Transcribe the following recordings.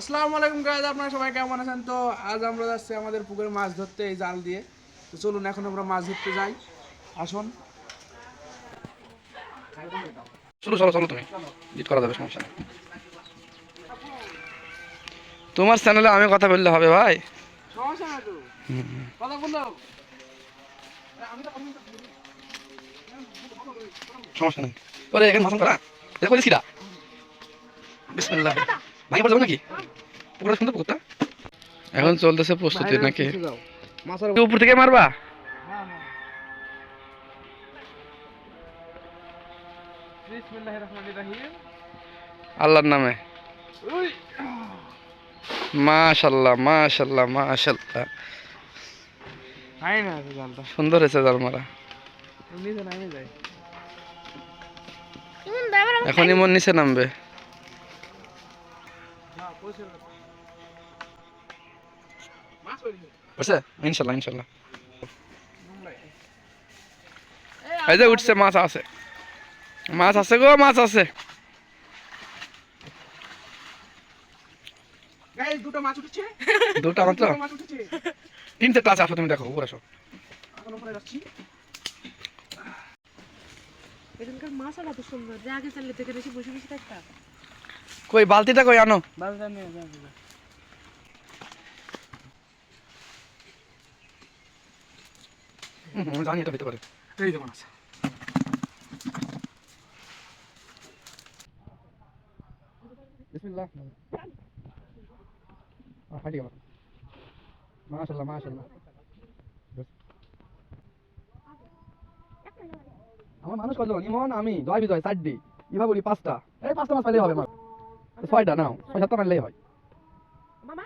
আসসালামু আলাইকুম গাইস, আপনারা সবাই কেমন আছেন? তো আজ আমরা যাচ্ছি আমাদের পুকুরে মাছ ধরতে এই জাল দিয়ে। তো চলুন এখন আমরা মাছ ধরতে যাই, আসুন। চলো চলো চলো, তুমি জিত করা যাবে, সমস্যা নেই। তোমার চ্যানেলে আমি কথা বললে হবে ভাই? সমস্যা না তো, কথা বললো। সমস্যা নেই। ওরে এখানে মাছ করা দেখো দিছিরা। বিসমিল্লাহ। ভাই বল যাবে নাকি? পুকুরটা সুন্দর পুকুরটা। এখন চলতেছে প্রস্তুতি নাকি? উপর থেকে মারবা? বিসমিল্লাহির রহমানির রহিম। আল্লাহর নামে। মাশাআল্লাহ মাশাআল্লাহ মাশাআল্লাহ, হাই না জালটা সুন্দর হয়েছে জাল মারা। নিচে নামে যায়। এখনই মন নিচে নামবে। বুঝছে? ইনশাল্লাহ ইনশাল্লাহ। এই যে উঠছে, মাছ আছে, মাছ আছে গো, মাছ আছে। গাইস দুটো মাছ উঠেছে, দুটা মাত্র? দুটো মাছ উঠেছে। তিন চারটা আছে, আসো তুমি দেখো, উপরে আসো। এখন উপরে যাচ্ছি। এখানকার মাছটা তো সুন্দর, যে আগে চাইলে থেকে বেশি বসে বসে থাকতাম। কই বালতিটা কই আনো? বালতিটা নিয়ে যাও। আমি জানি এটা হতে পারে। এই দেখুন আছে। বিসমিল্লাহ। হাঁটি গেল। মাশাআল্লাহ মাশাআল্লাহ। আমার মানুষ কত? ইমন আমি জয় বিজয় চারটি, ইভা বলি পাঁচটা। এই পাঁচটা মাছ পাইলেই হবে আমার। ছয়টা নাও, ছয় সাতটা মারলেই হয়। মামা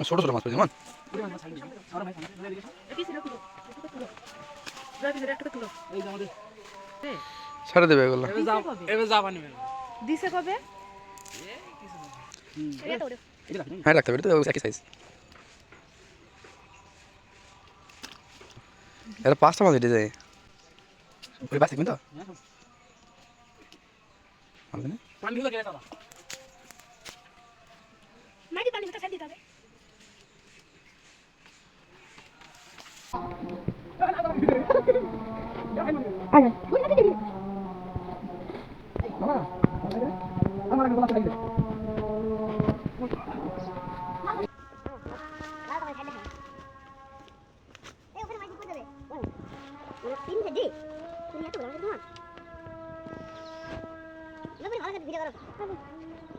ছোট ছোট মাছ পেয়েছি ইমন। ছেড়ে দেবে এগুলো। এবার যাবা নিবে দিছে কবে? হ্যাঁ রাখতে পারি তো, একই সাইজ। এটা পাঁচটা মাছ হেঁটে যায়। ওই বাস দেখবেন তো? পানি গুলো গেলে যাবা। মাটি পানি মতো ছাড়ি দিতে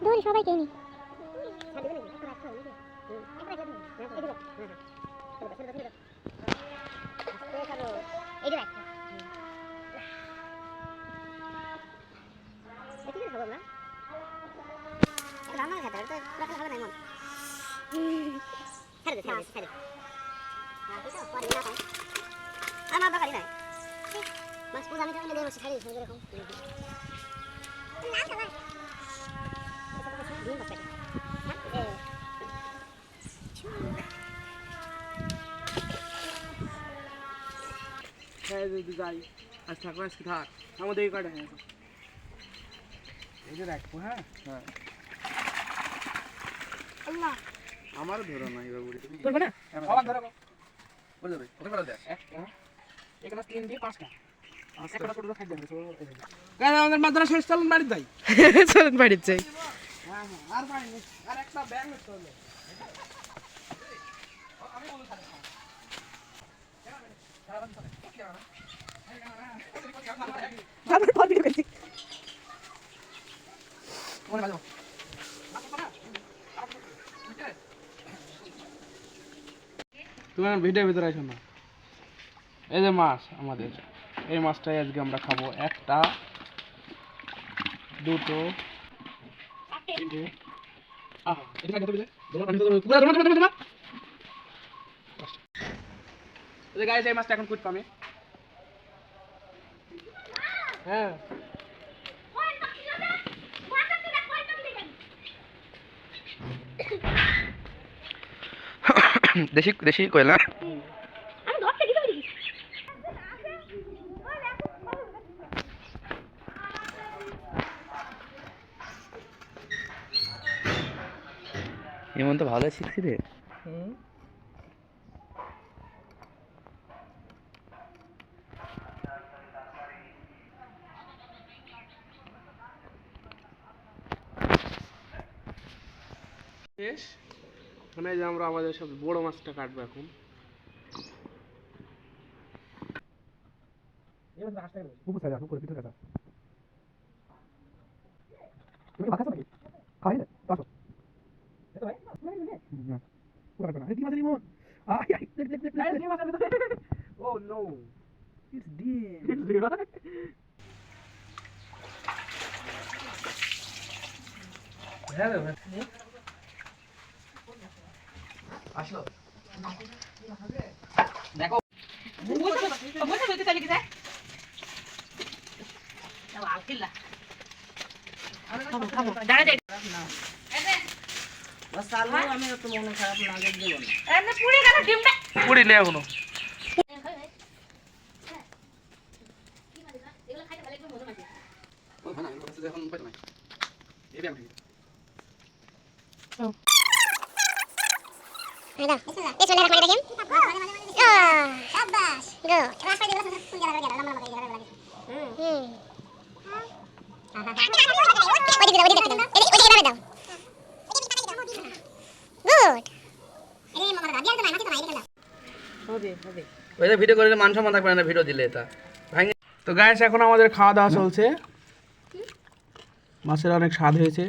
ধরি সবাইকে নি মাছ পুজো আমি তো এনে দেবো ছাড়ি এরকম হ্যাঁ যদি যাই, আজ থাকবো, আজকে থাক। আমাদের এই কয়টা হ্যাঁ এই যে রাখবো। হ্যাঁ হ্যাঁ আল্লাহ আমারও ধরো না এবার বুড়ি তুমি ধরবে না? আমার ধরো বলে যাবে, কত করে দেয়? এখানে 3 দিয়ে 5টা একটা ছোট খাই দেবে। গাইস আমাদের মাদ্রাসা শেষ, চলুন বাড়ি যাই। চলেন বাড়িতে যাই। হ্যাঁ হ্যাঁ আর পানি নেই, আর একটা ব্যাগ নিতে হবে। তারপর পর ভিডিও করছি। তুমি আমার ভিডিওর ভিতরে আসো না। এই যে মাছ আমাদের, এই মাছটাই আজকে আমরা খাবো। একটা, দুটো, তিনটে। আহা এটা খাইতে হবে। এই যে গাইস এই মাছটা এখন কুটবো আমি। হ্যাঁ দেশি দেশি কয়লা। এমন তো ভালো শিখছি রে। শেষ। মানে যে আমরা আমাদের সব বড় মাছটা কাটবো এখন। Oh no. It's deep. আসলো পুরি নেই এখনো। Ada. Bismillahirrahmanirrahim. Shabash. Go. Kelas pagi kelas full jalan lama-lama kayak jalan lagi. Good. Ini mau dia tuh nanti tuh ini kan. ওই যে ভিডিও করলে মান সম্মান থাকবে না ভিডিও দিলে এটা ভাঙে। তো গাইস এখন আমাদের খাওয়া দাওয়া চলছে। মাছের অনেক স্বাদ হয়েছে।